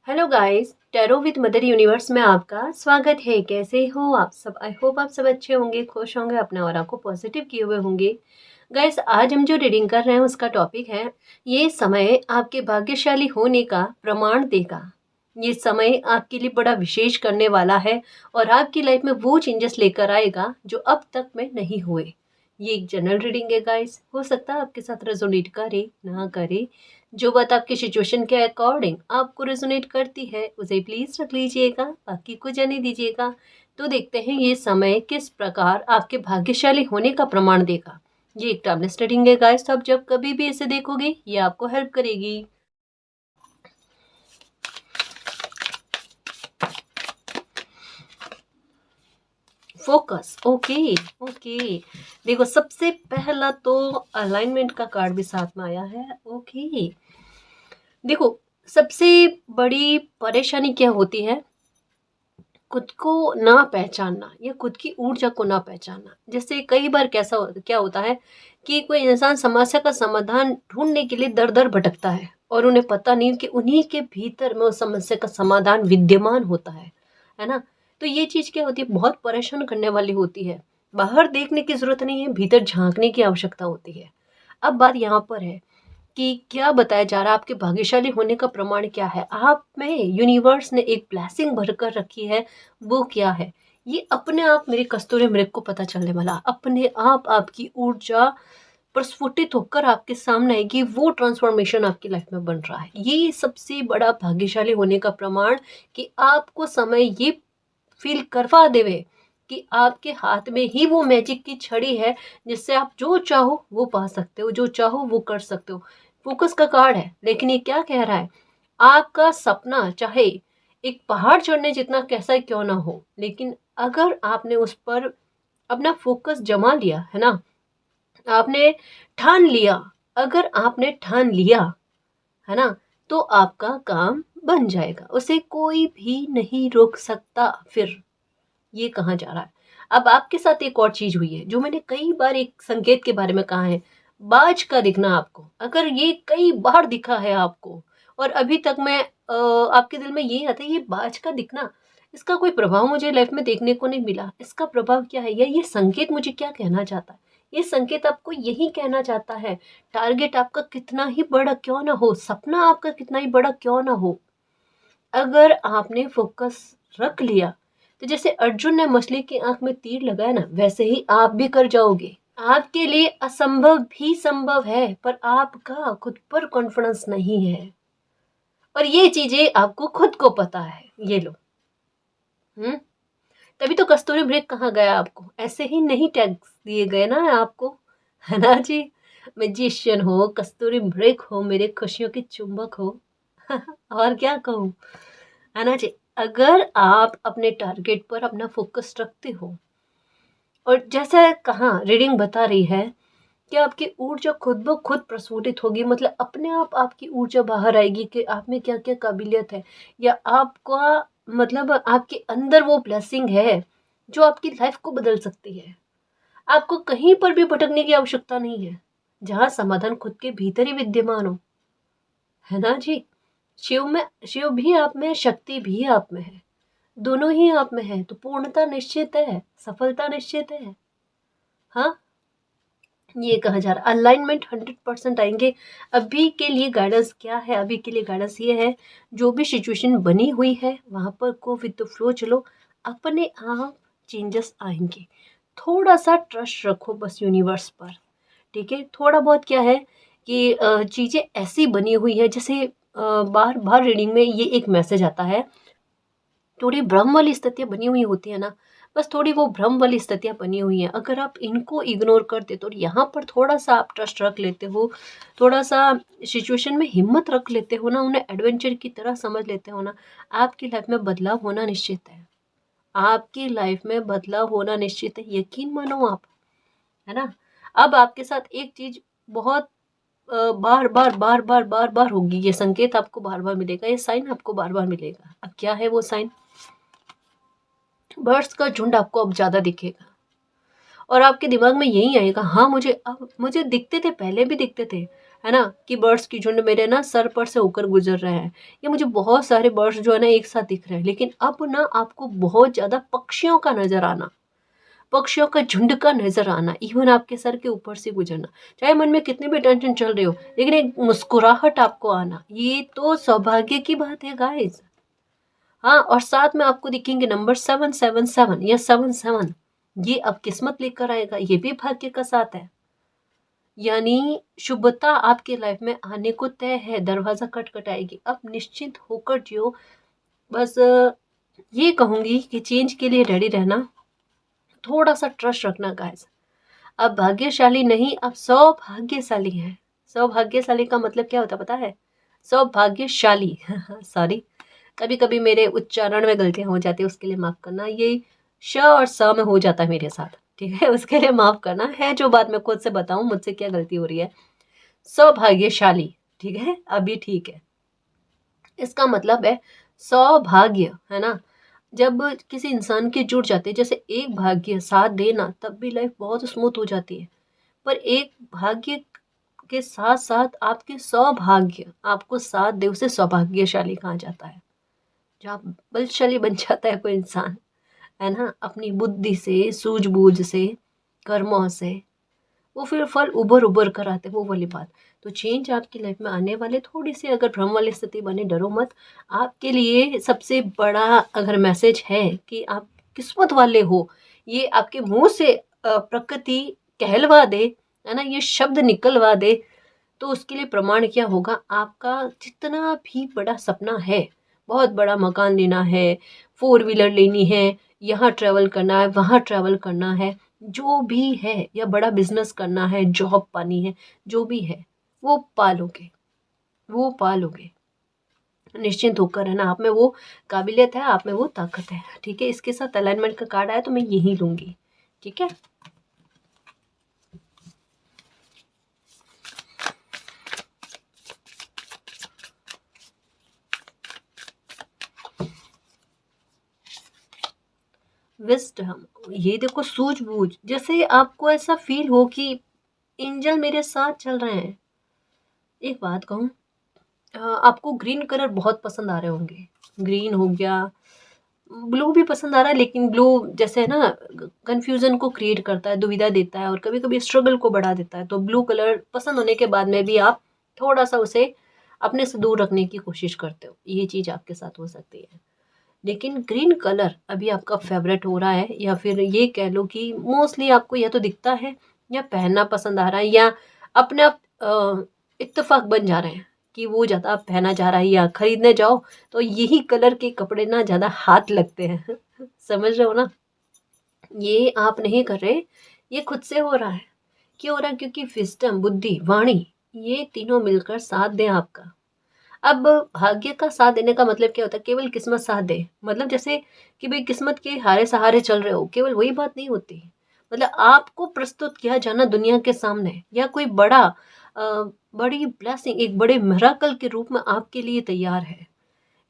Hello guys, tarot with mother universe में आपका स्वागत है। कैसे हो आप सब? आई होप आप सब अच्छे होंगे, खुश होंगे, अपने ऑरा को पॉजिटिव किए हुए होंगे। गाइस, आज हम जो रीडिंग कर रहे हैं उसका टॉपिक है, ये समय आपके भाग्यशाली होने का प्रमाण देगा। ये समय आपके लिए बड़ा विशेष करने वाला है और आपकी लाइफ में वो चेंजेस लेकर आएगा जो अब तक में नहीं हुए। ये एक जनरल रीडिंग है गाइस, हो सकता है आपके साथ रेजोनेट करे ना करे। जो बात आपकी सिचुएशन के अकॉर्डिंग आपको रेजोनेट करती है उसे प्लीज रख लीजिएगा, बाकी को जाने दीजिएगा। तो देखते हैं ये समय किस प्रकार आपके भाग्यशाली होने का प्रमाण देगा। ये एक टाइमलेस रीडिंग है गाइस, तो आप जब कभी भी इसे देखोगे ये आपको हेल्प करेगी। Focus, okay. ओके, देखो सबसे पहला तो अलाइनमेंट का कार्ड भी साथ में आया है। ओके, देखो सबसे बड़ी परेशानी क्या होती है, खुद को ना पहचानना या खुद की ऊर्जा को ना पहचानना। जैसे कई बार क्या होता है कि कोई इंसान समस्या का समाधान ढूंढने के लिए दर दर भटकता है और उन्हें पता नहीं कि उन्हीं के भीतर में उस समस्या का समाधान विद्यमान होता है ना। तो ये चीज़ क्या होती है, बहुत परेशान करने वाली होती है। बाहर देखने की जरूरत नहीं है, भीतर झांकने की आवश्यकता होती है। अब बात यहाँ पर है कि क्या बताया जा रहा है, आपके भाग्यशाली होने का प्रमाण क्या है। आप में यूनिवर्स ने एक ब्लेसिंग भरकर रखी है, वो क्या है, ये अपने आप मेरे कस्तूरी मृग को पता चलने वाला। अपने आप आपकी ऊर्जा प्रस्फुटित होकर आपके सामने आएगी, वो ट्रांसफॉर्मेशन आपकी लाइफ में बन रहा है। ये सबसे बड़ा भाग्यशाली होने का प्रमाण कि आपको समय ये फील करवा देवे कि आपके हाथ में ही वो मैजिक की छड़ी है, जिससे आप जो चाहो वो पा सकते हो, जो चाहो वो कर सकते हो। फोकस का कार्ड है, लेकिन ये क्या कह रहा है, आपका सपना चाहे एक पहाड़ चढ़ने जितना कैसा क्यों ना हो, लेकिन अगर आपने उस पर अपना फोकस जमा लिया है ना, आपने ठान लिया, अगर आपने ठान लिया है ना, तो आपका काम बन जाएगा, उसे कोई भी नहीं रोक सकता। फिर ये कहा जा रहा है। अब आपके साथ एक और चीज हुई है जो मैंने कई बार एक संकेत के बारे में कहा है, बाज का दिखना। आपको अगर ये कई बार दिखा है आपको और अभी तक मैं आपके दिल में ये आता है, ये बाज का दिखना, इसका कोई प्रभाव मुझे लाइफ में देखने को नहीं मिला। इसका प्रभाव क्या है, या ये संकेत मुझे क्या कहना चाहता है? ये संकेत आपको यही कहना चाहता है, टारगेट आपका कितना ही बड़ा क्यों ना हो, सपना आपका कितना ही बड़ा क्यों ना हो, अगर आपने फोकस रख लिया, तो जैसे अर्जुन ने मछली की आंख में तीर लगाया ना, वैसे ही आप भी कर जाओगे। आपके लिए असंभव भी संभव है, पर आपका खुद पर कॉन्फिडेंस नहीं है और ये चीजें आपको खुद को पता है। ये लो। तभी तो कस्तूरी ब्रेक कहाँ गया आपको, ऐसे ही नहीं टैग्स दिए गए ना आपको, है ना जी। मैजिशियन हो, कस्तूरी ब्रेक हो, मेरे खुशियों की चुंबक हो। और क्या कहूँ, है ना जी। अगर आप अपने टारगेट पर अपना फोकस रखते हो और जैसा कहा रीडिंग बता रही है कि आपकी ऊर्जा खुद ब खुद प्रस्फुटित होगी, मतलब अपने आप आपकी ऊर्जा बाहर आएगी कि आप में क्या क्या काबिलियत है, या आपका मतलब आपके अंदर वो ब्लेसिंग है जो आपकी लाइफ को बदल सकती है। आपको कहीं पर भी भटकने की आवश्यकता नहीं है, जहाँ समाधान खुद के भीतर ही विद्यमान हो, है ना जी। शिव भी आप में है, शक्ति भी आप में है, दोनों ही आप में है, तो पूर्णता निश्चित है, सफलता निश्चित है। हाँ, ये कहा जा रहा है अलाइनमेंट 100% आएंगे। अभी के लिए गाइडेंस क्या है, अभी के लिए गाइडेंस ये है, जो भी सिचुएशन बनी हुई है वहाँ पर को विद द फ्लो चलो, अपने आप चेंजेस आएंगे। थोड़ा सा ट्रस्ट रखो बस यूनिवर्स पर, ठीक है। थोड़ा बहुत क्या है कि चीज़ें ऐसी बनी हुई है, जैसे बार बार रीडिंग में ये एक मैसेज आता है, थोड़ी भ्रम वाली स्थितियाँ बनी हुई होती है ना, बस थोड़ी वो भ्रम वाली स्थितियाँ बनी हुई हैं, अगर आप इनको इग्नोर कर देते हो और यहाँ पर थोड़ा सा आप ट्रस्ट रख लेते हो, थोड़ा सा सिचुएशन में हिम्मत रख लेते हो ना, उन्हें एडवेंचर की तरह समझ लेते हो ना, आपकी लाइफ में बदलाव होना निश्चित है। आपकी लाइफ में बदलाव होना निश्चित है, यकीन मानो आप, है ना। अब आपके साथ एक चीज बहुत बार बार बार बार बार बार होगी, ये संकेत आपको बार बार मिलेगा, ये साइन आपको बार बार मिलेगा। अब क्या है वो साइन, बर्ड्स का झुंड आपको अब ज़्यादा दिखेगा और आपके दिमाग में यही आएगा, हाँ मुझे अब मुझे दिखते थे, पहले भी दिखते थे, है ना, कि बर्ड्स की झुंड मेरे ना सर पर से होकर गुजर रहे हैं, या मुझे बहुत सारे बर्ड्स जो है ना एक साथ दिख रहे हैं। लेकिन अब ना आपको बहुत ज़्यादा पक्षियों का नज़र आना, पक्षियों का झुंड का नज़र आना, इवन आपके सर के ऊपर से गुजरना, चाहे मन में कितनी भी टेंशन चल रही हो, लेकिन एक मुस्कुराहट आपको आना, ये तो सौभाग्य की बात है गाइस। हाँ, और साथ में आपको दिखेंगे नंबर 777 या 77, ये अब किस्मत लेकर आएगा, ये भी भाग्य का साथ है। यानी शुभता आपके लाइफ में आने को तय है, दरवाजा खटखटाएगी। अब निश्चिंत होकर जियो। बस ये कहूंगी कि चेंज के लिए रेडी रहना, थोड़ा सा ट्रस्ट रखना गाइस। अब भाग्यशाली नहीं, अब सौभाग्यशाली है। सौभाग्यशाली का मतलब क्या होता है पता है? सौभाग्यशाली सॉरी, कभी कभी मेरे उच्चारण में गलतियां हो जाती है, उसके लिए माफ करना। ये श और स में हो जाता है मेरे साथ, ठीक है, उसके लिए माफ करना है। जो बात मैं खुद से बताऊं मुझसे क्या गलती हो रही है। सौभाग्यशाली, ठीक है, अभी ठीक है। इसका मतलब है सौभाग्य, है ना। जब किसी इंसान के जुड़ जाते हैं, जैसे एक भाग्य साथ देना, तब भी लाइफ बहुत स्मूथ हो जाती है। पर एक भाग्य के साथ साथ आपके सौभाग्य आपको साथ दे, उसे सौभाग्यशाली कहा जाता है। जहाँ बलशाली बन जाता है कोई इंसान, है ना, अपनी बुद्धि से, सूझबूझ से, कर्मों से, वो फिर फल उभर उभर कर आते हैं, वो वाली बात। तो चेंज आपकी लाइफ में आने वाले, थोड़ी सी अगर भ्रम वाली स्थिति बने, डरो मत। आपके लिए सबसे बड़ा अगर मैसेज है कि आप किस्मत वाले हो, ये आपके मुंह से प्रकृति कहलवा दे, है ना, ये शब्द निकलवा दे, तो उसके लिए प्रमाण क्या होगा? आपका जितना भी बड़ा सपना है, बहुत बड़ा मकान लेना है, 4 व्हीलर लेनी है, यहाँ ट्रैवल करना है, वहाँ ट्रैवल करना है, जो भी है, या बड़ा बिजनेस करना है, जॉब पानी है, जो भी है, वो पालोगे, वो पालोगे। निश्चिंत होकर, है ना, आप में वो काबिलियत है, आप में वो ताकत है, ठीक है। इसके साथ अलाइनमेंट का कार्ड आया तो मैं यही लूंगी, ठीक है। विस्डम, ये देखो, सूझबूझ, जैसे आपको ऐसा फील हो कि एंजल मेरे साथ चल रहे हैं। एक बात कहूँ, आपको ग्रीन कलर बहुत पसंद आ रहे होंगे। ग्रीन हो गया, ब्लू भी पसंद आ रहा है, लेकिन ब्लू जैसे है ना, कंफ्यूजन को क्रिएट करता है, दुविधा देता है, और कभी कभी स्ट्रगल को बढ़ा देता है। तो ब्लू कलर पसंद होने के बाद में भी आप थोड़ा सा उसे अपने से दूर रखने की कोशिश करते हो, ये चीज़ आपके साथ हो सकती है। लेकिन ग्रीन कलर अभी आपका फेवरेट हो रहा है, या फिर ये कह लो कि मोस्टली आपको या तो दिखता है, या पहनना पसंद आ रहा है, या अपने आप इत्तेफाक बन जा रहे हैं कि वो ज़्यादा पहना जा रहा है, या खरीदने जाओ तो यही कलर के कपड़े ना ज़्यादा हाथ लगते हैं समझ रहे हो ना। ये आप नहीं कर रहे, ये खुद से हो रहा है। क्यों हो रहा है? क्योंकि विजडम, बुद्धि, वाणी, ये तीनों मिलकर साथ दें आपका। अब भाग्य का साथ देने का मतलब क्या होता है? केवल किस्मत साथ दे, मतलब जैसे कि भाई किस्मत के हारे सहारे चल रहे हो, केवल वही बात नहीं होती। मतलब आपको प्रस्तुत किया जाना दुनिया के सामने, या कोई बड़ी ब्लेसिंग, एक बड़े मिराकल के रूप में आपके लिए तैयार है।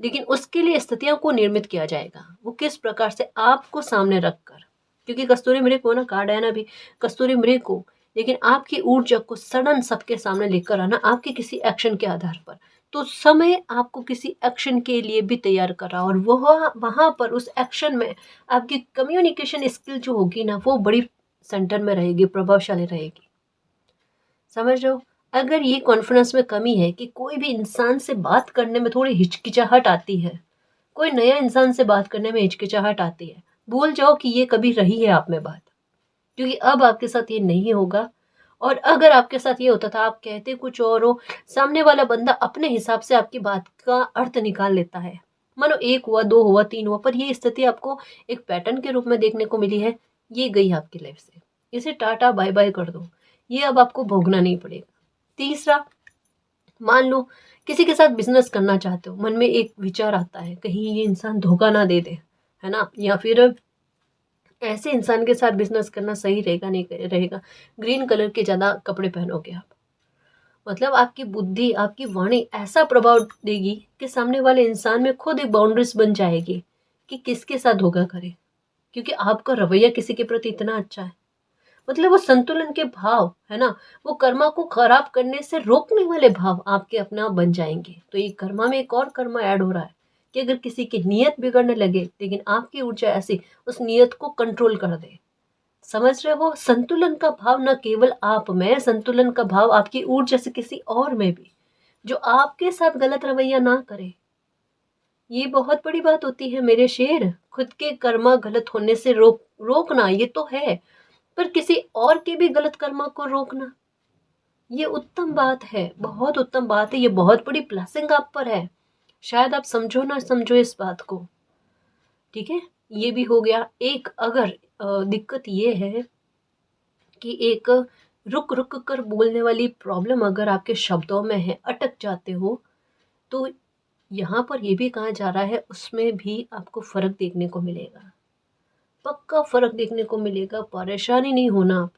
लेकिन उसके लिए स्थितियों को निर्मित किया जाएगा, वो किस प्रकार से, आपको सामने रखकर। क्योंकि कस्तूरी मृग को ना, कार्ड है ना भी कस्तूरी मृग को, लेकिन आपकी ऊर्जा को सडन सबके सामने लेकर आना, आपके किसी एक्शन के आधार पर। तो समय आपको किसी एक्शन के लिए भी तैयार कर रहा, और वह वहां पर उस एक्शन में आपकी कम्युनिकेशन स्किल जो होगी ना, वो बड़ी सेंटर में रहेगी, प्रभावशाली रहेगी। समझ रहे हो? अगर ये कॉन्फिडेंस में कमी है कि कोई भी इंसान से बात करने में थोड़ी हिचकिचाहट आती है, कोई नया इंसान से बात करने में हिचकिचाहट आती है, भूल जाओ कि ये कभी रही है आप में बात, क्योंकि अब आपके साथ ये नहीं होगा। और अगर आपके साथ ये होता था, आप कहते कुछ और हो, सामने वाला बंदा अपने हिसाब से आपकी बात का अर्थ निकाल लेता है। मानो 1 हुआ, 2 हुआ, 3 हुआ, पर ये स्थिति आपको एक पैटर्न के रूप में देखने को मिली है, ये गई आपकी लाइफ से। इसे टाटा बाय बाय कर दो, ये अब आपको भोगना नहीं पड़ेगा। तीसरा, मान लो किसी के साथ बिजनेस करना चाहते हो, मन में एक विचार आता है, कहीं ये इंसान धोखा ना दे दे, है ना, या फिर ऐसे इंसान के साथ बिजनेस करना सही रहेगा नहीं रहेगा। ग्रीन कलर के ज़्यादा कपड़े पहनोगे आप, मतलब आपकी बुद्धि, आपकी वाणी ऐसा प्रभाव देगी कि सामने वाले इंसान में खुद एक बाउंड्रीज बन जाएगी कि किसके साथ धोखा करे, क्योंकि आपका रवैया किसी के प्रति इतना अच्छा है। मतलब वो संतुलन के भाव है ना, वो कर्मा को खराब करने से रोकने वाले भाव आपके अपने आप बन जाएंगे। तो ये कर्मा में एक और कर्मा ऐड हो रहा है कि अगर किसी की नीयत बिगड़ने लगे लेकिन आपकी ऊर्जा ऐसी उस नीयत को कंट्रोल कर दे। समझ रहे हो, संतुलन का भाव न केवल आप में, संतुलन का भाव आपकी ऊर्जा से किसी और में भी, जो आपके साथ गलत रवैया ना करे। ये बहुत बड़ी बात होती है मेरे शेर। खुद के कर्मा गलत होने से रोकना ये तो है, पर किसी और के भी गलत कर्मा को रोकना ये उत्तम बात है, बहुत उत्तम बात है। ये बहुत बड़ी ब्लेसिंग आप पर है। शायद आप समझो ना समझो इस बात को। ठीक है, ये भी हो गया एक। अगर दिक्कत ये है कि एक रुक रुक कर बोलने वाली प्रॉब्लम अगर आपके शब्दों में है, अटक जाते हो, तो यहाँ पर ये भी कहा जा रहा है उसमें भी आपको फर्क देखने को मिलेगा, पक्का फर्क देखने को मिलेगा। परेशानी नहीं होना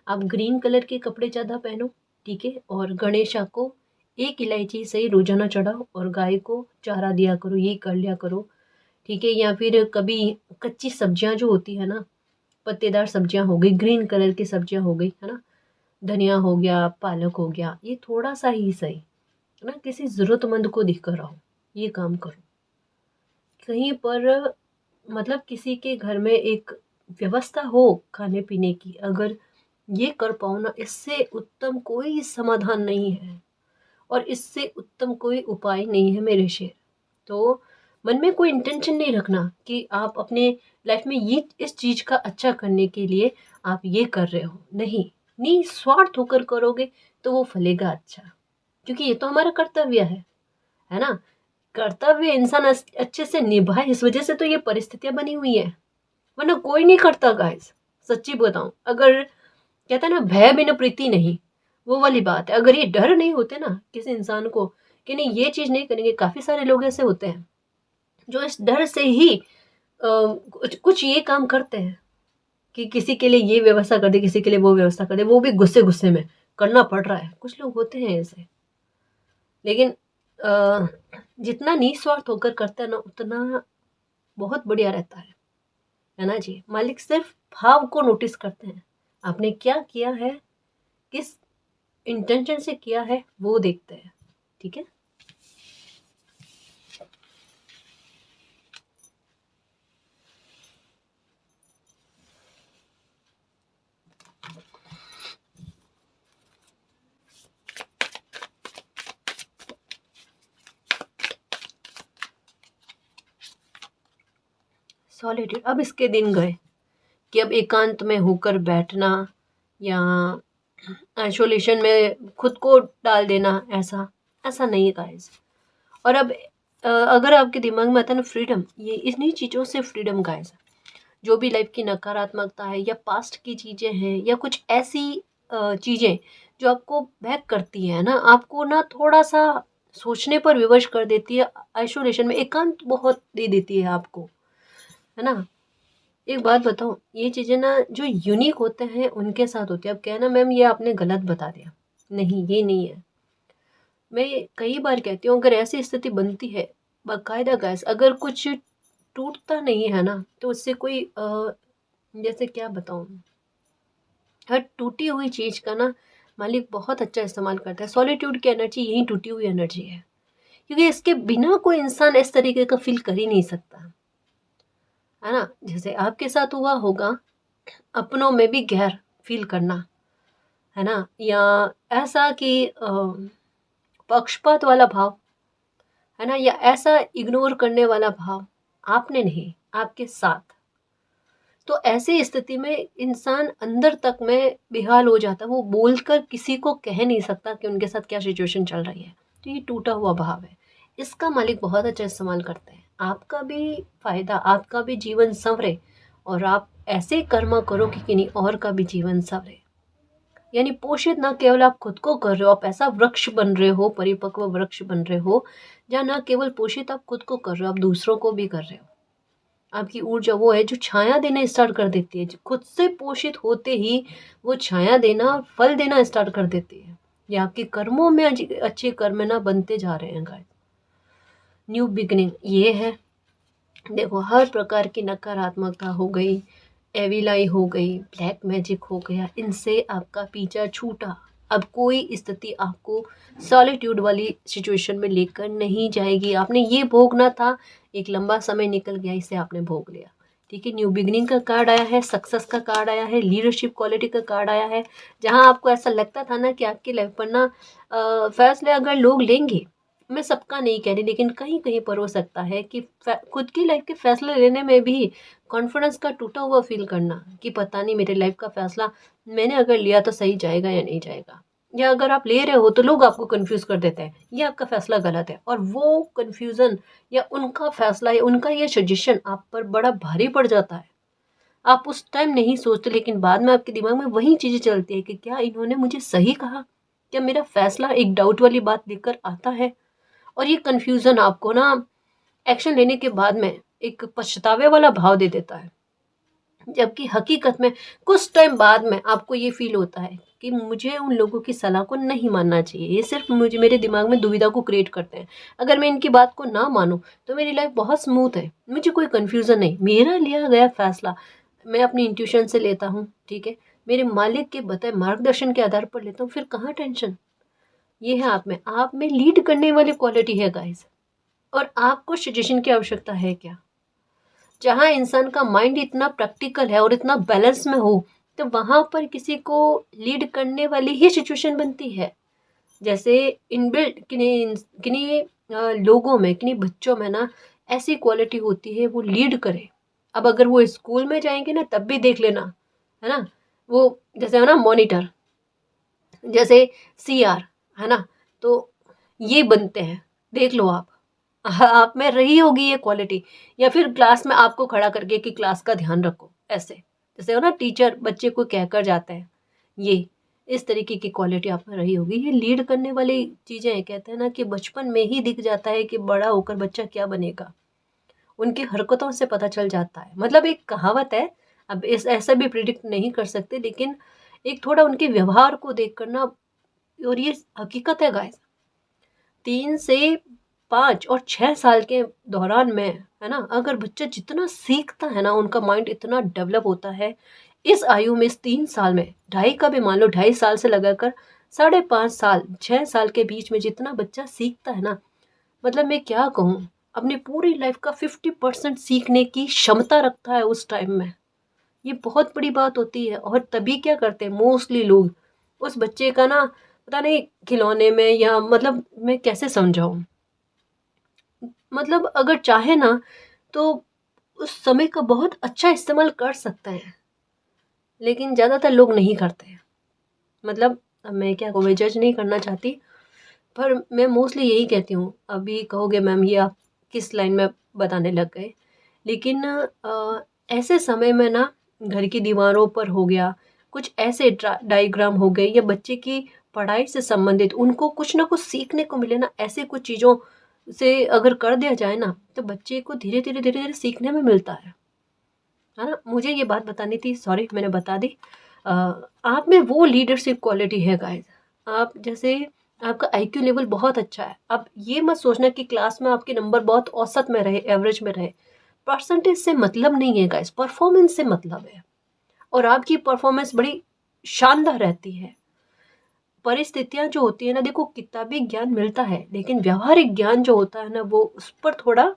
आप ग्रीन कलर के कपड़े ज़्यादा पहनो, ठीक है, और गणेशा को एक इलायची से ही रोजाना चढ़ाओ और गाय को चारा दिया करो, ये कर लिया करो, ठीक है। या फिर कभी कच्ची सब्जियां जो होती है ना, पत्तेदार सब्जियां हो गई, ग्रीन कलर की सब्जियां हो गई, है ना, धनिया हो गया, पालक हो गया, ये थोड़ा सा ही सही है ना, किसी ज़रूरतमंद को दिख कर आओ, ये काम करो। कहीं पर मतलब किसी के घर में एक व्यवस्था हो खाने पीने की, अगर ये कर पाओ ना, इससे उत्तम कोई समाधान नहीं है और इससे उत्तम कोई उपाय नहीं है मेरे शेर। तो मन में कोई इंटेंशन नहीं रखना कि आप अपने लाइफ में ये इस चीज़ का अच्छा करने के लिए आप ये कर रहे हो, नहीं, निस्वार्थ होकर करोगे तो वो फलेगा अच्छा, क्योंकि ये तो हमारा कर्तव्य है ना। कर्तव्य इंसान अच्छे से निभाए, इस वजह से तो ये परिस्थितियां बनी हुई है, वरना कोई नहीं करता गाइस। सच्ची बताऊं, अगर कहता है ना भय बिना प्रीति नहीं, वो वाली बात है। अगर ये डर नहीं होते ना किसी इंसान को कि नहीं ये चीज नहीं करेंगे, काफी सारे लोग ऐसे होते हैं जो इस डर से ही कुछ ये काम करते हैं कि किसी के लिए ये व्यवस्था कर दे, किसी के लिए वो व्यवस्था कर दे, वो भी गुस्से गुस्से में करना पड़ रहा है। कुछ लोग होते हैं ऐसे, लेकिन जितना निस्वार्थ होकर करता है ना उतना बहुत बढ़िया रहता है ना जी। मालिक सिर्फ भाव को नोटिस करते हैं, आपने क्या किया है, किस इंटेंशन से किया है, वो देखते हैं। ठीक है, सॉलिट्यूड। अब इसके दिन गए कि अब एकांत में होकर बैठना या आइसोलेशन में खुद को डाल देना, ऐसा ऐसा नहीं है गाइस। और अब अगर आपके दिमाग में आता है ना फ्रीडम, ये इन्हीं चीज़ों से फ्रीडम गाइस। जो भी लाइफ की नकारात्मकता है या पास्ट की चीज़ें हैं या कुछ ऐसी चीज़ें जो आपको बैक करती है ना, आपको ना थोड़ा सा सोचने पर विवश कर देती है, आइसोलेशन में एकांत बहुत दे देती है आपको, है ना। एक बात बताऊं, ये चीज़ें ना जो यूनिक होते हैं उनके साथ होती है। अब कहना मैम ये आपने गलत बता दिया, नहीं ये नहीं है। मैं कई बार कहती हूँ अगर ऐसी स्थिति बनती है, बाकायदा गैस, अगर कुछ टूटता नहीं है ना तो उससे कोई जैसे क्या बताऊँ, हर टूटी हुई चीज़ का ना मालिक बहुत अच्छा इस्तेमाल करता है। सॉलिट्यूड की एनर्जी यही टूटी हुई एनर्जी है, क्योंकि इसके बिना कोई इंसान इस तरीके का फील कर ही नहीं सकता, है ना। जैसे आपके साथ हुआ होगा, अपनों में भी गैर फील करना, है ना, या ऐसा कि पक्षपात वाला भाव, है ना, या ऐसा इग्नोर करने वाला भाव, आपने नहीं, आपके साथ। तो ऐसी स्थिति में इंसान अंदर तक में बेहाल हो जाता है, वो बोलकर किसी को कह नहीं सकता कि उनके साथ क्या सिचुएशन चल रही है। तो ये टूटा हुआ भाव है, इसका मालिक बहुत अच्छा इस्तेमाल करते हैं। आपका भी फायदा, आपका भी जीवन संवरे और आप ऐसे कर्म करो कि किन्हीं और का भी जीवन संवरे। यानी पोषित ना केवल आप खुद को कर रहे हो, आप ऐसा वृक्ष बन रहे हो, परिपक्व वृक्ष बन रहे हो जहाँ ना केवल पोषित आप खुद को कर रहे हो, आप दूसरों को भी कर रहे हो। आपकी ऊर्जा वो है जो छाया देना स्टार्ट कर देती है, खुद से पोषित होते ही वो छाया देना, फल देना स्टार्ट कर देती है। ये आपके कर्मों में अच्छे कर्म ना बनते जा रहे हैं गाइस। न्यू बिगनिंग ये है। देखो, हर प्रकार की नकारात्मकता हो गई, एविलाई हो गई, ब्लैक मैजिक हो गया, इनसे आपका पीछा छूटा। अब कोई स्थिति आपको सॉलिट्यूड वाली सिचुएशन में लेकर नहीं जाएगी। आपने ये भोगना था, एक लंबा समय निकल गया, इसे आपने भोग लिया। ठीक है, न्यू बिगनिंग का कार्ड आया है, सक्सेस का कार्ड आया है, लीडरशिप क्वालिटी का कार्ड आया है। जहां आपको ऐसा लगता था ना कि आपकी लाइफ पर ना फैसले अगर लोग लेंगे, मैं सबका नहीं कह रही, लेकिन कहीं कहीं पर हो सकता है कि खुद की लाइफ के फैसले लेने में भी कॉन्फिडेंस का टूटा हुआ फील करना कि पता नहीं मेरे लाइफ का फैसला मैंने अगर लिया तो सही जाएगा या नहीं जाएगा, या अगर आप ले रहे हो तो लोग आपको कंफ्यूज कर देते हैं, ये आपका फैसला गलत है। और वो कंफ्यूजन या उनका फैसला या उनका ये सजेशन आप पर बड़ा भारी पड़ जाता है। आप उस टाइम नहीं सोचते, लेकिन बाद में आपके दिमाग में वही चीज़ें चलती है कि क्या इन्होंने मुझे सही कहा, क्या मेरा फैसला एक डाउट वाली बात लेकर आता है। और ये कंफ्यूजन आपको ना एक्शन लेने के बाद में एक पछतावे वाला भाव दे देता है, जबकि हकीकत में कुछ टाइम बाद में आपको ये फील होता है कि मुझे उन लोगों की सलाह को नहीं मानना चाहिए, ये सिर्फ मुझे मेरे दिमाग में दुविधा को क्रिएट करते हैं। अगर मैं इनकी बात को ना मानूं तो मेरी लाइफ बहुत स्मूथ है, मुझे कोई कन्फ्यूज़न नहीं, मेरा लिया गया फैसला मैं अपनी इंट्यूशन से लेता हूँ। ठीक है, मेरे मालिक के बताए मार्गदर्शन के आधार पर लेता हूँ, फिर कहाँ टेंशन। ये है आप में लीड करने वाली क्वालिटी है गाइस। और आपको सजेशन की आवश्यकता है क्या? जहाँ इंसान का माइंड इतना प्रैक्टिकल है और इतना बैलेंस में हो, तो वहाँ पर किसी को लीड करने वाली ही सिचुएशन बनती है। जैसे इनबिल्ट किन्हीं किन्हीं लोगों में, किन्हीं बच्चों में ना ऐसी क्वालिटी होती है, वो लीड करे। अब अगर वो स्कूल में जाएंगे ना, तब भी देख लेना, है ना, वो जैसे है ना मॉनिटर, जैसे सीआर, है ना, तो ये बनते हैं, देख लो आप। आप में रही होगी ये क्वालिटी। या फिर क्लास में आपको खड़ा करके कि क्लास का ध्यान रखो, ऐसे जैसे हो ना टीचर बच्चे को कहकर जाते हैं, ये इस तरीके की क्वालिटी आप में रही होगी। ये लीड करने वाली चीज़ें हैं, कहते हैं ना कि बचपन में ही दिख जाता है कि बड़ा होकर बच्चा क्या बनेगा, उनकी हरकतों से पता चल जाता है। मतलब एक कहावत है, अब इस ऐसा भी प्रिडिक्ट नहीं कर सकते, लेकिन एक थोड़ा उनके व्यवहार को देख कर ना, और ये हकीकत है गाइस, 3 से 5 और 6 साल के दौरान में, है ना, अगर बच्चा जितना सीखता है ना, उनका माइंड इतना डेवलप होता है। इस आयु में, इस 3 साल में, ढाई का भी मान लो, 2.5 साल से लगाकर 5.5 साल 6 साल के बीच में जितना बच्चा सीखता है ना, मतलब मैं क्या कहूँ, अपनी पूरी लाइफ का 50% सीखने की क्षमता रखता है उस टाइम में। ये बहुत बड़ी बात होती है। और तभी क्या करते हैं मोस्टली लोग, उस बच्चे का ना पता नहीं खिलौने में, या मतलब मैं कैसे समझाऊं, मतलब अगर चाहे ना तो उस समय का बहुत अच्छा इस्तेमाल कर सकते हैं, लेकिन ज़्यादातर लोग नहीं करते हैं। मतलब अब मैं क्या कहूँ, मैं जज नहीं करना चाहती, पर मैं मोस्टली यही कहती हूँ। अभी कहोगे मैम ये आप किस लाइन में बताने लग गए, लेकिन ऐसे समय में ना घर की दीवारों पर हो गया, कुछ ऐसे डायग्राम हो गए, या बच्चे की पढ़ाई से संबंधित उनको कुछ ना कुछ सीखने को मिले ना, ऐसे कुछ चीज़ों से अगर कर दिया जाए ना, तो बच्चे को धीरे धीरे सीखने में मिलता है ना। मुझे ये बात बतानी थी, सॉरी मैंने बता दी। आप में वो लीडरशिप क्वालिटी है गाइस। आप जैसे आपका आईक्यू लेवल बहुत अच्छा है। अब ये मत सोचना कि क्लास में आपके नंबर बहुत औसत में रहे, एवरेज में रहे। परसेंटेज से मतलब नहीं है गाइस, परफॉर्मेंस से मतलब है। और आपकी परफॉर्मेंस बड़ी शानदार रहती है। परिस्थितियां जो होती है ना, देखो किताबी ज्ञान मिलता है, लेकिन व्यवहारिक ज्ञान जो होता है ना, वो उस पर थोड़ा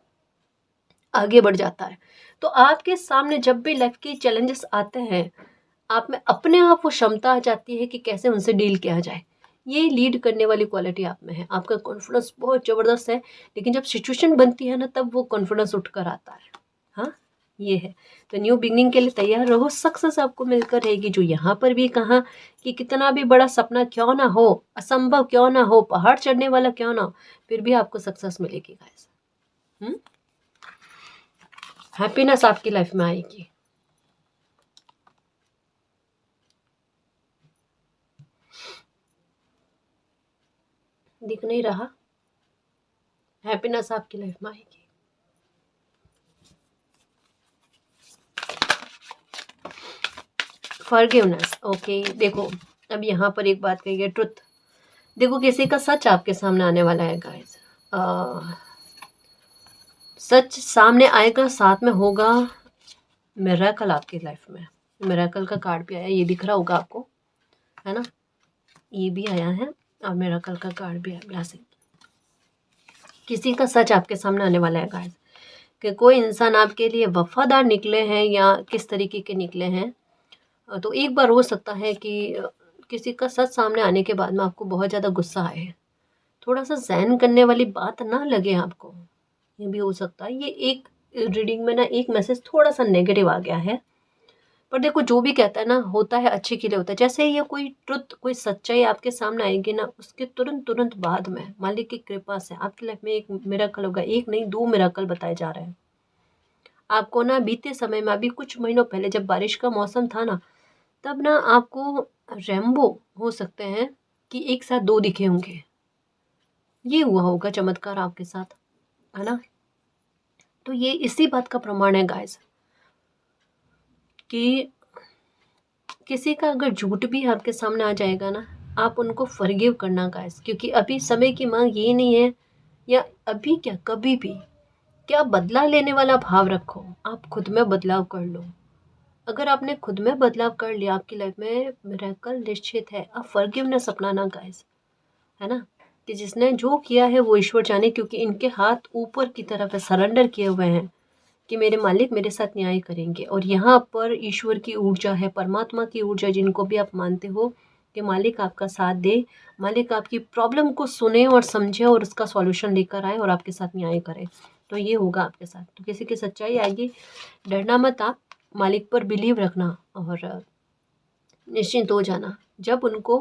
आगे बढ़ जाता है। तो आपके सामने जब भी लाइफ के चैलेंजेस आते हैं, आप में अपने आप वो क्षमता आ जाती है कि कैसे उनसे डील किया जाए। ये लीड करने वाली क्वालिटी आप में है। आपका कॉन्फिडेंस बहुत ज़बरदस्त है, लेकिन जब सिचुएशन बनती है ना, तब वो कॉन्फिडेंस उठ कर आता है। हाँ, ये है। तो न्यू बिगनिंग के लिए तैयार रहो, सक्सेस आपको मिलकर रहेगी। जो यहाँ पर भी कहा कि कितना भी बड़ा सपना क्यों ना हो, असंभव क्यों ना हो, पहाड़ चढ़ने वाला क्यों ना हो, फिर भी आपको सक्सेस मिलेगी गाइस। हैप्पीनेस आपकी लाइफ में आएगी। दिख नहीं रहा? हैप्पीनेस आपकी लाइफ में आएगी। Forgiveness, okay. देखो अब यहाँ पर एक बात कही है, ट्रुथ। देखो किसी का सच आपके सामने आने वाला है गाइस। सच सामने आएगा, साथ में होगा मिरेकल आपकी लाइफ में, मिरेकल का कार्ड भी आया, ये दिख रहा होगा आपको, है ना, ये भी आया है और मिरेकल का कार्ड भी आया, ब्लेसिंग। किसी का सच आपके सामने आने वाला है गाइस, कि कोई इंसान आपके लिए वफादार निकले हैं या किस तरीके के निकले हैं। तो एक बार हो सकता है कि किसी का सच सामने आने के बाद में आपको बहुत ज़्यादा गुस्सा आए, थोड़ा सा सहन करने वाली बात ना लगे आपको, ये भी हो सकता है। ये एक रीडिंग में ना एक मैसेज थोड़ा सा नेगेटिव आ गया है, पर देखो जो भी कहता है ना होता है अच्छे के लिए होता है। जैसे ये कोई ट्रुथ, कोई सच्चाई आपके सामने आएगी ना, उसके तुरंत तुरंत बाद में मालिक की कृपा से आपकी लाइफ में एक मिरेकल होगा। एक नहीं, 2 मिरेकल बताए जा रहे हैं आपको ना। बीते समय में, अभी कुछ महीनों पहले जब बारिश का मौसम था ना, तब ना आपको रेम्बो हो सकते हैं कि एक साथ 2 दिखे होंगे। ये हुआ होगा चमत्कार आपके साथ, है ना। तो ये इसी बात का प्रमाण है गाइस, कि किसी का अगर झूठ भी आपके सामने आ जाएगा ना, आप उनको फॉरगिव करना गाइस, क्योंकि अभी समय की मांग ये नहीं है, या अभी क्या कभी भी क्या बदला लेने वाला भाव रखो, आप खुद में बदलाव कर लो। अगर आपने खुद में बदलाव कर लिया, आपकी लाइफ में मिरेकल निश्चित है। आप फॉरगिवनेस अपनाना गाइस, है ना, कि जिसने जो किया है वो ईश्वर जाने, क्योंकि इनके हाथ ऊपर की तरफ है, सरेंडर किए हुए हैं कि मेरे मालिक मेरे साथ न्याय करेंगे। और यहाँ पर ईश्वर की ऊर्जा है, परमात्मा की ऊर्जा, जिनको भी आप मानते हो कि मालिक आपका साथ दे, मालिक आपकी प्रॉब्लम को सुने और समझे और उसका सॉल्यूशन लेकर आए और आपके साथ न्याय करे। तो ये होगा आपके साथ। तो किसी की सच्चाई आएगी, डरना मत, आप मालिक पर बिलीव रखना और निश्चिंत हो जाना। जब उनको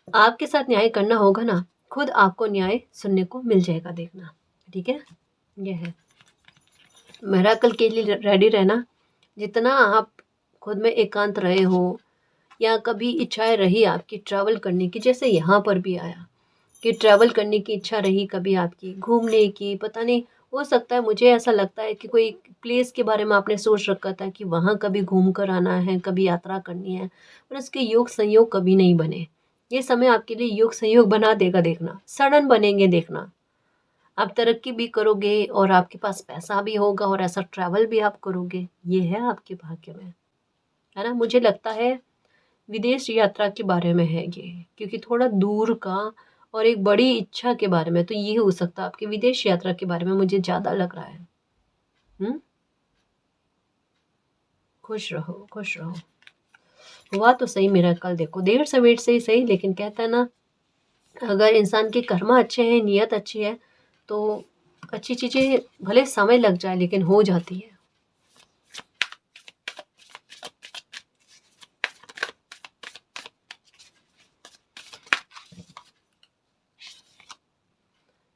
आपके साथ न्याय करना होगा ना, खुद आपको न्याय सुनने को मिल जाएगा, देखना, ठीक है। यह है मिरेकल के लिए रेडी रहना। जितना आप खुद में एकांत रहे हो, या कभी इच्छाएं रही आपकी ट्रैवल करने की, जैसे यहाँ पर भी आया कि ट्रैवल करने की इच्छा रही कभी आपकी, घूमने की, पता नहीं, हो सकता है, मुझे ऐसा लगता है कि कोई प्लेस के बारे में आपने सोच रखा था कि वहाँ कभी घूम कर आना है, कभी यात्रा करनी है, पर उसके योग संयोग कभी नहीं बने। ये समय आपके लिए योग संयोग बना देगा, देखना, सडन बनेंगे, देखना। आप तरक्की भी करोगे और आपके पास पैसा भी होगा और ऐसा ट्रैवल भी आप करोगे, ये है आपके भाग्य में, है ना। मुझे लगता है विदेश यात्रा के बारे में है ये, क्योंकि थोड़ा दूर का और एक बड़ी इच्छा के बारे में, तो ये हो सकता है आपकी विदेश यात्रा के बारे में, मुझे ज़्यादा लग रहा है। खुश रहो, खुश रहो। हुआ तो सही मेरा कल, देखो देर सवेर से ही सही, लेकिन कहता है ना, अगर इंसान के कर्म अच्छे हैं, नियत अच्छी है, तो अच्छी चीज़ें भले समय लग जाए लेकिन हो जाती है।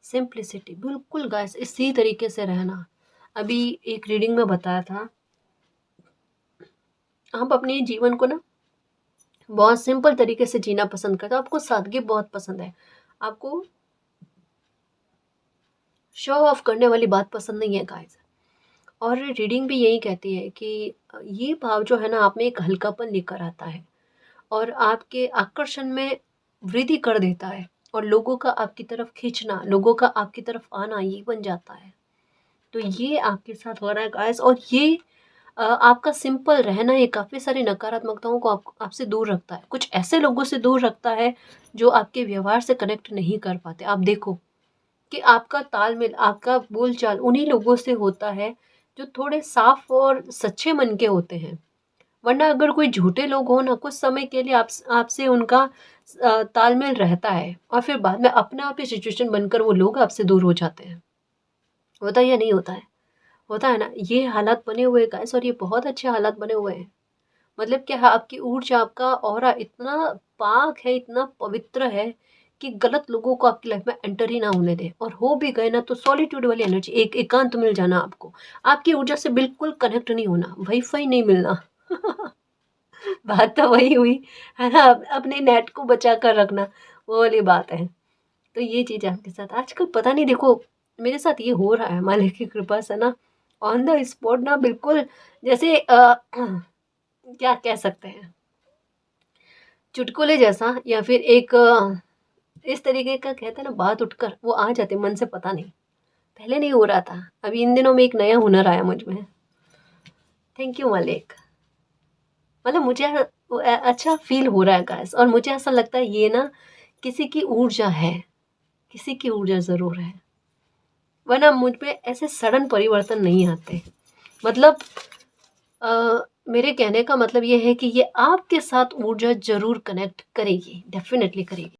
सिंप्लिसिटी, बिल्कुल गाइस, इसी तरीके से रहना। अभी एक रीडिंग में बताया था, आप अपने जीवन को ना बहुत सिंपल तरीके से जीना पसंद करते हो, आपको सादगी बहुत पसंद है, आपको शो ऑफ करने वाली बात पसंद नहीं है गाइस। और रीडिंग भी यही कहती है कि ये भाव जो है ना, आप में एक हल्कापन लेकर आता है और आपके आकर्षण में वृद्धि कर देता है, और लोगों का आपकी तरफ खींचना, लोगों का आपकी तरफ आना, ये बन जाता है। तो ये आपके साथ हो रहा है गाइस, और ये आपका सिंपल रहना, ये काफ़ी सारी नकारात्मकताओं को आपसे दूर रखता है, कुछ ऐसे लोगों से दूर रखता है जो आपके व्यवहार से कनेक्ट नहीं कर पाते। आप देखो कि आपका तालमेल, आपका बोलचाल उन्हीं लोगों से होता है जो थोड़े साफ और सच्चे मन के होते हैं। वरना अगर कोई झूठे लोग हो ना, कुछ समय के लिए आपसे उनका तालमेल रहता है और फिर बाद में अपने आप ही सिचुएशन बनकर वो लोग आपसे दूर हो जाते हैं। होता है या नहीं होता है? होता है ना, ये हालात बने हुए हैं गाइस, और ये बहुत अच्छे हालात बने हुए हैं। मतलब क्या है, आपकी ऊर्जा, आपका ऑरा इतना पाक है, इतना पवित्र है कि गलत लोगों को आपकी लाइफ में एंटर ही ना होने दे, और हो भी गए ना तो सॉलिट्यूड वाली एनर्जी, एक एकांत मिल जाना आपको, आपकी ऊर्जा से बिल्कुल कनेक्ट नहीं होना, वाईफाई नहीं मिलना। बात तो वही हुई, है ना, अपने नेट को बचा कर रखना, वो वाली बात है। तो ये चीज़ आपके साथ आजकल, पता नहीं, देखो मेरे साथ ये हो रहा है मालिक की कृपा से ना, ऑन द स्पॉट ना, बिल्कुल जैसे क्या कह सकते हैं, चुटकुले जैसा, या फिर एक इस तरीके का, कहते हैं ना, बात उठकर वो आ जाते मन से, पता नहीं, पहले नहीं हो रहा था, अभी इन दिनों में एक नया हुनर आया मुझ में। Thank you Malik. मतलब मुझे अच्छा फील हो रहा है गाइस, और मुझे ऐसा लगता है ये ना किसी की ऊर्जा है, किसी की ऊर्जा ज़रूर है, वरना मुझ पे ऐसे सडन परिवर्तन नहीं आते। मतलब मेरे कहने का मतलब ये है कि ये आपके साथ ऊर्जा ज़रूर कनेक्ट करेगी, डेफ़िनेटली करेगी।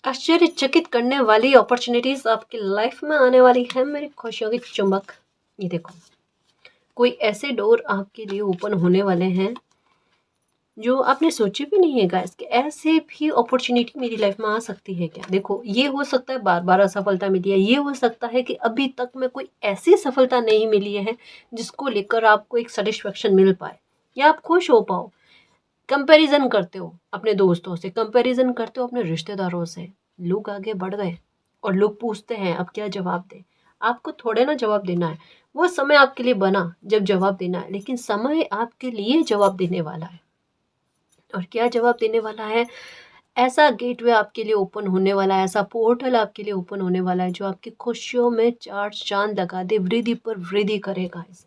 आश्चर्यचकित करने वाली अपॉर्चुनिटीज़ आपकी लाइफ में आने वाली है मेरी खुशियों की चुम्बक। ये देखो, कोई ऐसे डोर आपके लिए ओपन होने वाले हैं जो आपने सोचे भी नहीं है गाइस कि ऐसे भी अपॉर्चुनिटी मेरी लाइफ में आ सकती है क्या। देखो, ये हो सकता है बार बार असफलता मिली है, ये हो सकता है कि अभी तक में कोई ऐसी सफलता नहीं मिली है जिसको लेकर आपको एक सेटिस्फेक्शन मिल पाए या आप खुश हो पाओ। कंपैरिजन करते हो अपने दोस्तों से, कंपैरिजन करते हो अपने रिश्तेदारों से। लोग आगे बढ़ गए और लोग पूछते हैं अब क्या जवाब दें। आपको थोड़े ना जवाब देना है, वो समय आपके लिए बना जब जवाब देना है, लेकिन समय आपके लिए जवाब देने वाला है। और क्या जवाब देने वाला है? ऐसा गेटवे आपके लिए ओपन होने वाला है, ऐसा पोर्टल आपके लिए ओपन होने वाला है जो आपकी खुशियों में चार चांद लगा दे, वृद्धि पर वृद्धि करे गाइस।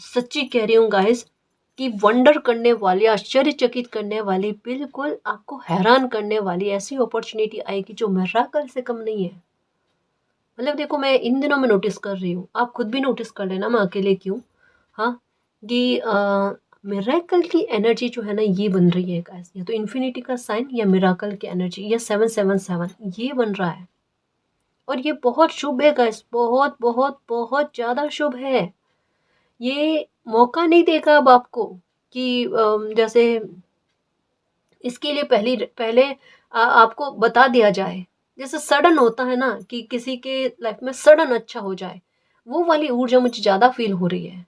सच्ची कह रही हूँ गाइस कि वंडर करने वाली, आश्चर्यचकित करने वाली, बिल्कुल आपको हैरान करने वाली ऐसी अपॉर्चुनिटी आएगी जो मिराकल से कम नहीं है। मतलब देखो, मैं इन दिनों में नोटिस कर रही हूँ, आप खुद भी नोटिस कर लेना, मैं अकेले क्यों। हाँ, कि मिराकल की एनर्जी जो है ना ये बन रही है गाइस, या तो इन्फिनिटी का साइन या मिराकल की एनर्जी या 777 ये बन रहा है। और ये बहुत शुभ है गाइस, बहुत बहुत बहुत ज़्यादा शुभ है। ये मौका नहीं देगा अब आपको कि जैसे इसके लिए पहले आपको बता दिया जाए। जैसे सडन होता है ना कि किसी के लाइफ में सडन अच्छा हो जाए, वो वाली ऊर्जा मुझे ज़्यादा फील हो रही है।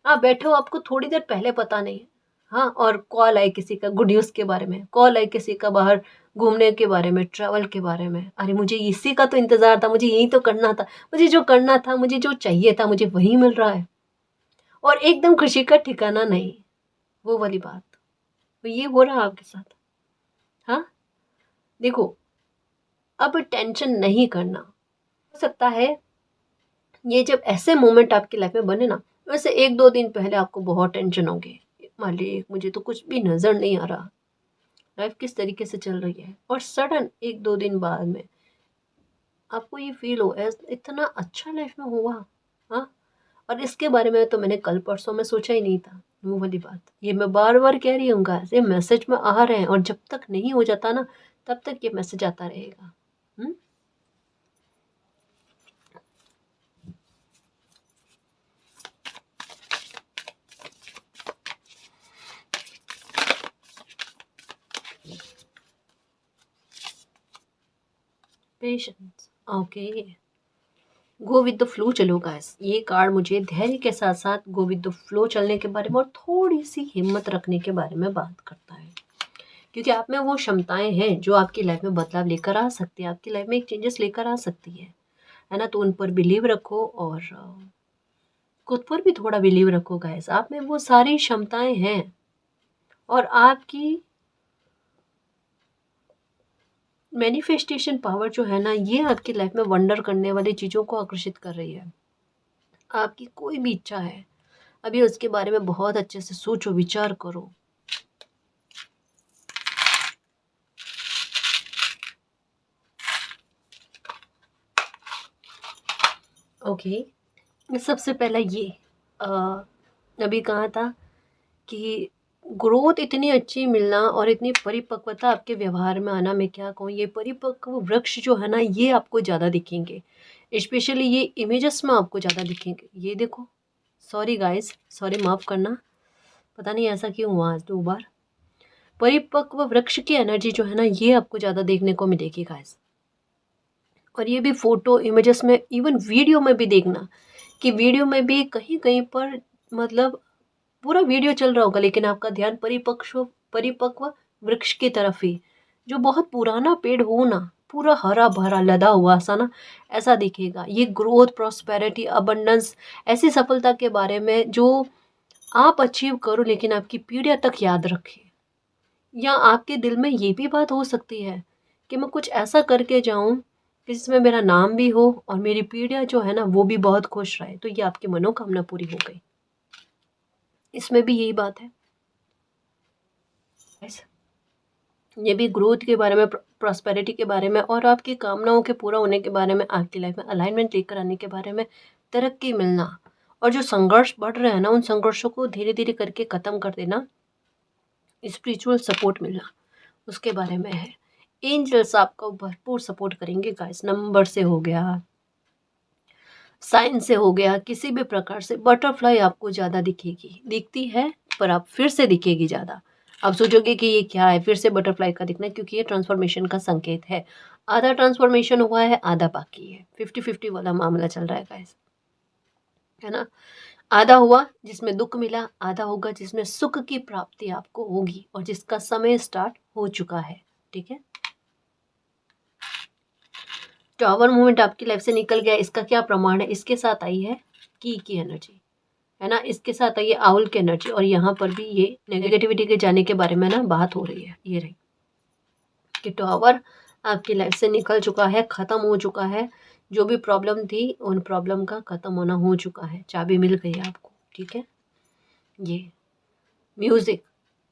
आप बैठे हो, आपको थोड़ी देर पहले पता नहीं है, हाँ, और कॉल आई किसी का गुड न्यूज़ के बारे में, कॉल आई किसी का बाहर घूमने के बारे में, ट्रैवल के बारे में। अरे मुझे इसी का तो इंतज़ार था, मुझे यही तो करना था, मुझे जो करना था, मुझे जो चाहिए था, मुझे वही मिल रहा है। और एकदम खुशी का ठिकाना नहीं, वो वाली बात। तो ये हो रहा है आपके साथ। हाँ, देखो, अब टेंशन नहीं करना। हो सकता है ये जब ऐसे मोमेंट आपकी लाइफ में बने ना, वैसे 1-2 दिन पहले आपको बहुत टेंशन होगी। मालिक मुझे तो कुछ भी नज़र नहीं आ रहा, लाइफ किस तरीके से चल रही है, और सडन 1-2 दिन बाद में आपको ये फील हो इतना अच्छा लाइफ में हुआ। हाँ, और इसके बारे में तो मैंने कल परसों में सोचा ही नहीं था। वो वाली बात ये मैं बार बार कह रही हूँ गाइस, ये मैसेज में आ रहे हैं, और जब तक नहीं हो जाता ना तब तक ये मैसेज आता रहेगा। Patience, okay, go with the flow चलो गाइस। ये कार्ड मुझे धैर्य के साथ साथ गो विद द फ्लो चलने के बारे में और थोड़ी सी हिम्मत रखने के बारे में बात करता है, क्योंकि आप में वो क्षमताएं हैं जो आपकी लाइफ में बदलाव लेकर आ सकती है, आपकी लाइफ में एक चेंजेस लेकर आ सकती है ना। तो उन पर बिलीव रखो, और खुद पर भी थोड़ा बिलीव रखो गाइस। आप में वो सारी क्षमताएं हैं, और आपकी मैनिफेस्टेशन पावर जो है ना ये आपकी लाइफ में वंडर करने वाली चीज़ों को आकर्षित कर रही है। आपकी कोई भी इच्छा है, अभी उसके बारे में बहुत अच्छे से सोचो, विचार करो। ओके, सबसे पहला ये अ, अभी कहा था कि ग्रोथ इतनी अच्छी मिलना और इतनी परिपक्वता आपके व्यवहार में आना, मैं क्या कहूँ, ये परिपक्व वृक्ष जो है ना ये आपको ज़्यादा दिखेंगे। स्पेशली ये इमेजेस में आपको ज़्यादा दिखेंगे। ये देखो, सॉरी गाइस, सॉरी, माफ़ करना, पता नहीं ऐसा क्यों हुआ आज 2 बार। परिपक्व वृक्ष की एनर्जी जो है ना ये आपको ज़्यादा देखने को मिलेगी गाइस। और ये भी फ़ोटो इमेजेस में, इवन वीडियो में भी देखना कि वीडियो में भी कहीं कहीं पर, मतलब पूरा वीडियो चल रहा होगा लेकिन आपका ध्यान परिपक्व परिपक्व वृक्ष की तरफ ही, जो बहुत पुराना पेड़ हो ना, पूरा हरा भरा लदा हुआ सा ना, ऐसा दिखेगा। ये ग्रोथ, प्रॉस्पेरिटी, अबंडेंस, ऐसी सफलता के बारे में जो आप अचीव करो लेकिन आपकी पीढ़ियाँ तक याद रखे। या आपके दिल में ये भी बात हो सकती है कि मैं कुछ ऐसा करके जाऊं कि जिसमें मेरा नाम भी हो और मेरी पीढ़ियाँ जो है ना वो भी बहुत खुश रहे, तो ये आपकी मनोकामना पूरी हो गई। इसमें भी यही बात है। ऐसा ये भी ग्रोथ के बारे में, प्रॉस्पेरिटी के बारे में और आपकी कामनाओं के पूरा होने के बारे में, आपकी लाइफ में अलाइनमेंट लेकर आने के बारे में, तरक्की मिलना और जो संघर्ष बढ़ रहे हैं ना उन संघर्षों को धीरे धीरे करके ख़त्म कर देना, स्पिरिचुअल सपोर्ट मिलना, उसके बारे में है। एंजल्स आपको भरपूर सपोर्ट करेंगे गाइस। नंबर से हो गया, साइन से हो गया, किसी भी प्रकार से बटरफ्लाई आपको ज़्यादा दिखेगी, दिखती है पर आप फिर से दिखेगी ज़्यादा। आप सोचोगे कि ये क्या है फिर से बटरफ्लाई का दिखना, क्योंकि ये ट्रांसफॉर्मेशन का संकेत है। आधा ट्रांसफॉर्मेशन हुआ है, आधा बाकी है, 50-50 वाला मामला चल रहा है गाइस, है ना। आधा हुआ जिसमें दुख मिला, आधा होगा जिसमें सुख की प्राप्ति आपको होगी और जिसका समय स्टार्ट हो चुका है। ठीक है, टावर मूवमेंट आपकी लाइफ से निकल गया, इसका क्या प्रमाण है? इसके साथ आई है की एनर्जी, है ना, इसके साथ आई है आउल की एनर्जी और यहाँ पर भी ये नेगेटिविटी के जाने के बारे में ना बात हो रही है। ये रही कि टावर आपकी लाइफ से निकल चुका है, ख़त्म हो चुका है, जो भी प्रॉब्लम थी उन प्रॉब्लम का ख़त्म होना हो चुका है, चाबी मिल गई आपको। ठीक है, ये म्यूज़िक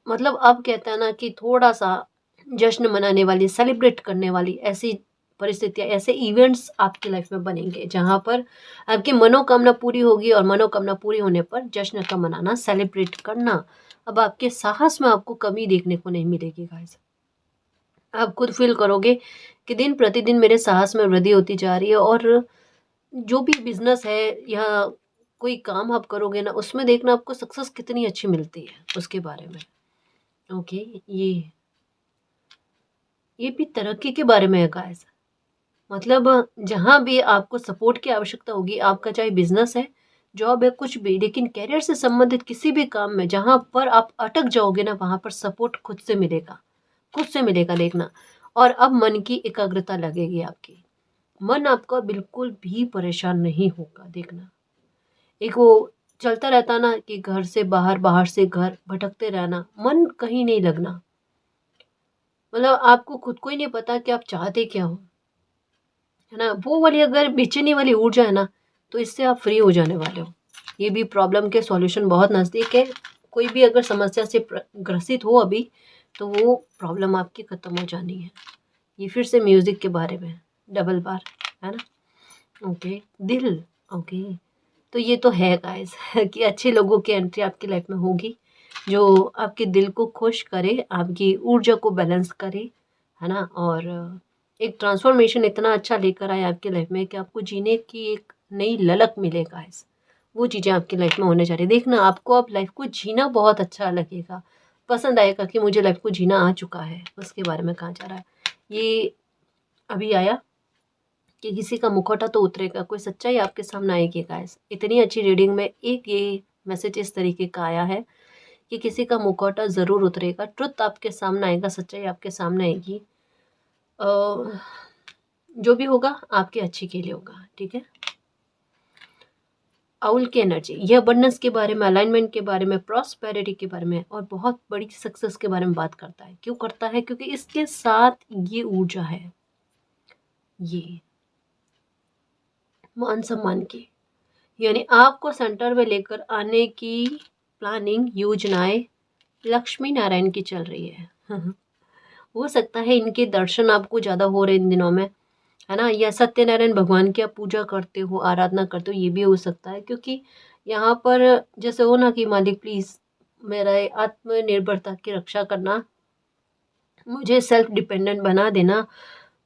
मतलब अब कहते हैं ना कि थोड़ा सा जश्न मनाने वाली, सेलिब्रेट करने वाली ऐसी परिस्थितियाँ, ऐसे इवेंट्स आपकी लाइफ में बनेंगे जहाँ पर आपकी मनोकामना पूरी होगी और मनोकामना पूरी होने पर जश्न का मनाना, सेलिब्रेट करना। अब आपके साहस में आपको कमी देखने को नहीं मिलेगी गाइस। आप खुद फील करोगे कि दिन प्रतिदिन मेरे साहस में वृद्धि होती जा रही है और जो भी बिजनेस है या कोई काम आप करोगे ना उसमें देखना आपको सक्सेस कितनी अच्छी मिलती है उसके बारे में। ओके, ये भी तरक्की के बारे में है गाइस। मतलब जहाँ भी आपको सपोर्ट की आवश्यकता होगी, आपका चाहे बिजनेस है, जॉब है, कुछ भी, लेकिन करियर से संबंधित किसी भी काम में जहाँ पर आप अटक जाओगे ना वहाँ पर सपोर्ट खुद से मिलेगा, खुद से मिलेगा देखना। और अब मन की एकाग्रता लगेगी आपकी, मन आपका बिल्कुल भी परेशान नहीं होगा देखना। एक वो चलता रहता ना कि घर से बाहर, बाहर से घर, भटकते रहना, मन कहीं नहीं लगना। मतलब आपको खुद को ही नहीं पता कि आप चाहते क्या हो, है ना। वो वाली अगर बेचैनी वाली ऊर्जा है ना तो इससे आप फ्री हो जाने वाले हो। ये भी प्रॉब्लम के सॉल्यूशन बहुत नज़दीक है। कोई भी अगर समस्या से ग्रसित हो अभी तो वो प्रॉब्लम आपकी ख़त्म हो जानी है। ये फिर से म्यूज़िक के बारे में डबल बार, है ना। ओके, दिल, ओके, तो ये तो है गाइस कि अच्छे लोगों की एंट्री आपकी लाइफ में होगी जो आपके दिल को खुश करे, आपकी ऊर्जा को बैलेंस करे, है ना। और एक ट्रांसफॉर्मेशन इतना अच्छा लेकर आए आपकी लाइफ में कि आपको जीने की एक नई ललक मिले गाइस। वो चीज़ें आपकी लाइफ में होने जा रही है देखना। आपको अब लाइफ को जीना बहुत अच्छा लगेगा, पसंद आएगा कि मुझे लाइफ को जीना आ चुका है, उसके बारे में कहा जा रहा है। ये अभी आया कि किसी का मुखौटा तो उतरेगा, कोई सच्चाई आपके सामने आएगी गाइस। इतनी अच्छी रीडिंग में एक ये मैसेज इस तरीके का आया है कि किसी का मुखौटा ज़रूर उतरेगा, ट्रुथ आपके सामने आएगा, सच्चाई आपके सामने आएगी। जो भी होगा आपके अच्छे के लिए होगा। ठीक है, आउल की एनर्जी ये अबंडेंस के बारे में, अलाइनमेंट के बारे में, प्रॉस्पेरिटी के बारे में और बहुत बड़ी सक्सेस के बारे में बात करता है। क्यों करता है? क्योंकि इसके साथ ये ऊर्जा है, ये मान सम्मान की, यानी आपको सेंटर में लेकर आने की प्लानिंग, योजनाएं लक्ष्मी नारायण की चल रही है हो सकता है इनके दर्शन आपको ज़्यादा हो रहे इन दिनों में, है ना। या सत्यनारायण भगवान की आप पूजा करते हो, आराधना करते हो, ये भी हो सकता है। क्योंकि यहाँ पर जैसे हो ना कि मालिक प्लीज़ मेरा आत्मनिर्भरता की रक्षा करना, मुझे सेल्फ डिपेंडेंट बना देना,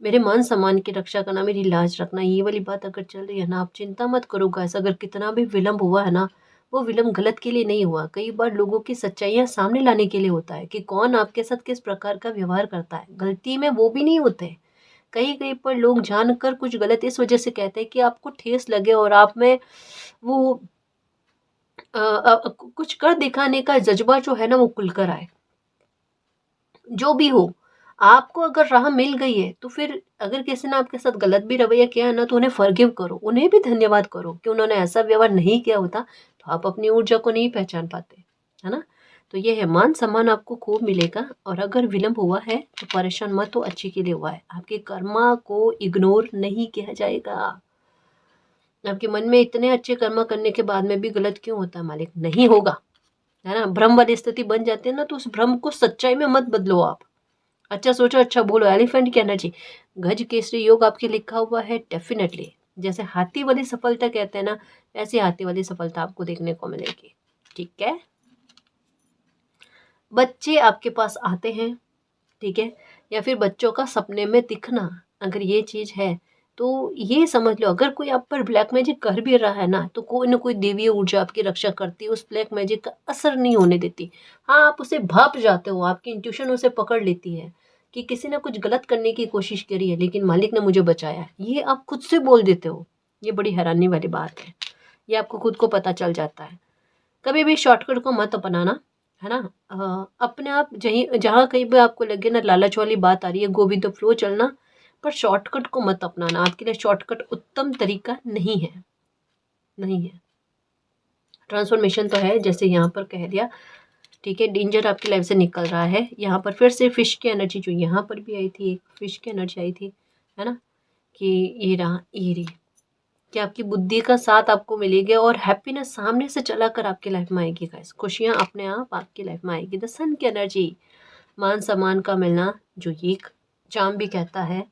मेरे मान सम्मान की रक्षा करना, मेरी लाज रखना, ये वाली बात अगर चल रही है ना, आप चिंता मत करो गाइस। अगर कितना भी विलम्ब हुआ है ना, वो विलम्ब गलत के लिए नहीं हुआ। कई बार लोगों की सच्चाइयाँ सामने लाने के लिए होता है कि कौन आपके साथ किस प्रकार का व्यवहार करता है। गलती में वो भी नहीं होते। कहीं कहीं पर लोग जानकर कुछ गलत इस वजह से कहते हैं कि आपको ठेस लगे और आप में वो कुछ कर दिखाने का जज्बा जो है ना वो खुलकर आए। जो भी हो, आपको अगर राह मिल गई है तो फिर अगर किसी ने आपके साथ गलत भी रवैया किया है ना तो उन्हें फॉरगिव करो, उन्हें भी धन्यवाद करो कि उन्होंने ऐसा व्यवहार नहीं किया होता तो आप अपनी ऊर्जा को नहीं पहचान पाते। है ना। तो ये है, मान सम्मान आपको खूब मिलेगा, और अगर विलंब हुआ है तो परेशान मत हो, अच्छे के लिए हुआ है। आपके कर्मा को इग्नोर नहीं किया जाएगा। आपके मन में इतने अच्छे कर्मा करने के बाद में भी गलत क्यों होता है मालिक, नहीं होगा, है ना। भ्रम वाली स्थिति बन जाती है ना, तो उस भ्रम को सच्चाई में मत बदलो आप। अच्छा सोचो, अच्छा बोलो। एलिफेंट की एनर्जी, गज केसरी योग आपके लिखा हुआ है डेफिनेटली। जैसे हाथी वाली सफलता कहते हैं ना, ऐसी हाथी वाली सफलता आपको देखने को मिलेगी। ठीक है, बच्चे आपके पास आते हैं, ठीक है, या फिर बच्चों का सपने में दिखना, अगर ये चीज़ है तो ये समझ लो, अगर कोई आप पर ब्लैक मैजिक कर भी रहा है ना, तो कोई ना कोई देवीय ऊर्जा आपकी रक्षा करती है, उस ब्लैक मैजिक का असर नहीं होने देती। हाँ, आप उसे भाप जाते हो, आपकी इंट्यूशन उसे पकड़ लेती है कि किसी ने कुछ गलत करने की कोशिश करी है, लेकिन मालिक ने मुझे बचाया, ये आप खुद से बोल देते हो। ये बड़ी हैरानी वाली बात है, ये आपको खुद को पता चल जाता है। कभी भी शॉर्टकट को मत अपनाना, है ना। अपने आप जहाँ कहीं भी आपको लगे ना लालच वाली बात आ रही है, गो विद द फ्लो चलना, पर शॉर्टकट को मत अपनाना। आपके लिए शॉर्टकट उत्तम तरीका नहीं है, नहीं है। ट्रांसफॉर्मेशन तो है, जैसे यहाँ पर कह दिया, ठीक है। डेंजर आपकी लाइफ से निकल रहा है। यहाँ पर फिर से फिश की एनर्जी जो यहाँ पर भी आई थी, एक फिश की एनर्जी आई थी, है ना, कि ये रहा, ये रही, कि आपकी बुद्धि का साथ आपको मिलेगा और हैप्पीनेस सामने से चलाकर आपकी लाइफ में आएगी गाइस। खुशियाँ अपने आप आपकी लाइफ में आएगी। द सन की एनर्जी, मान सम्मान का मिलना, जो ये चाम भी कहता है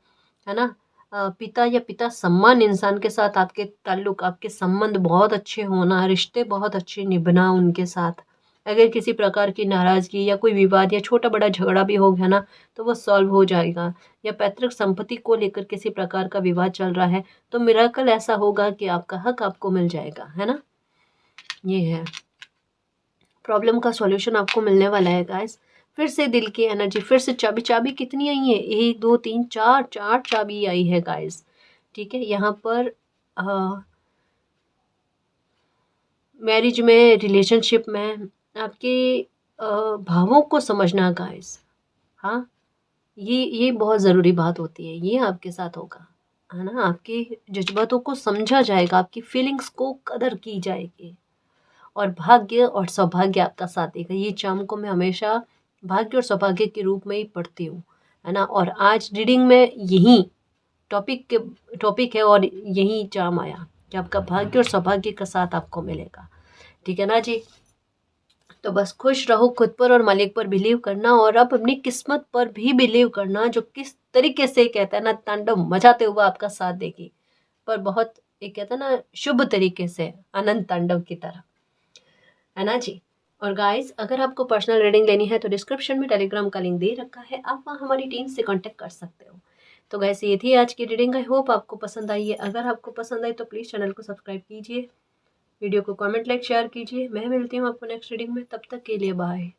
ना। पिता या पिता सम्मान इंसान के साथ आपके ताल्लुक, आपके संबंध बहुत अच्छे होना, रिश्ते बहुत अच्छे निभना उनके साथ। अगर किसी प्रकार की नाराज़गी या कोई विवाद या छोटा बड़ा झगड़ा भी हो गया ना, तो वो सॉल्व हो जाएगा। या पैतृक संपत्ति को लेकर किसी प्रकार का विवाद चल रहा है, तो मिराकल ऐसा होगा कि आपका हक आपको मिल जाएगा, है ना। ये है, प्रॉब्लम का सॉल्यूशन आपको मिलने वाला है गाइस। फिर से दिल की एनर्जी, फिर से चाबी। चाबी कितनी आई है, 1 2 3 4, 4 चाबी आई है गाइस, ठीक है। यहाँ पर मैरिज में, रिलेशनशिप में आपके भावों को समझना गाइस, हाँ, ये बहुत ज़रूरी बात होती है। ये आपके साथ होगा, है ना। आपके जज्बातों को समझा जाएगा, आपकी फीलिंग्स को कदर की जाएगी, और भाग्य और सौभाग्य आपका साथ देगा। ये चाम को मैं हमेशा भाग्य और सौभाग्य के रूप में ही पढ़ती हूँ, है ना। और आज रीडिंग में यही टॉपिक है, और यही चाम आया कि आपका भाग्य और सौभाग्य का साथ आपको मिलेगा, ठीक है ना जी। तो बस खुश रहो, खुद पर और मालिक पर बिलीव करना, और अब अपनी किस्मत पर भी बिलीव करना, जो किस तरीके से कहता है ना, तांडव मचाते हुए आपका साथ देगी, पर बहुत एक कहता है ना शुभ तरीके से, आनंद तांडव की तरह, है ना जी। और गाइस, अगर आपको पर्सनल रीडिंग लेनी है तो डिस्क्रिप्शन में टेलीग्राम का लिंक दे रखा है, आप वहाँ हमारी टीम से कांटेक्ट कर सकते हो। तो गाइस, ये थी आज की रीडिंग। आई होप आपको पसंद आई है। अगर आपको पसंद आई तो प्लीज़ चैनल को सब्सक्राइब कीजिए, वीडियो को कमेंट, लाइक, शेयर कीजिए। मैं मिलती हूँ आपको नेक्स्ट रीडिंग में, तब तक के लिए बाय।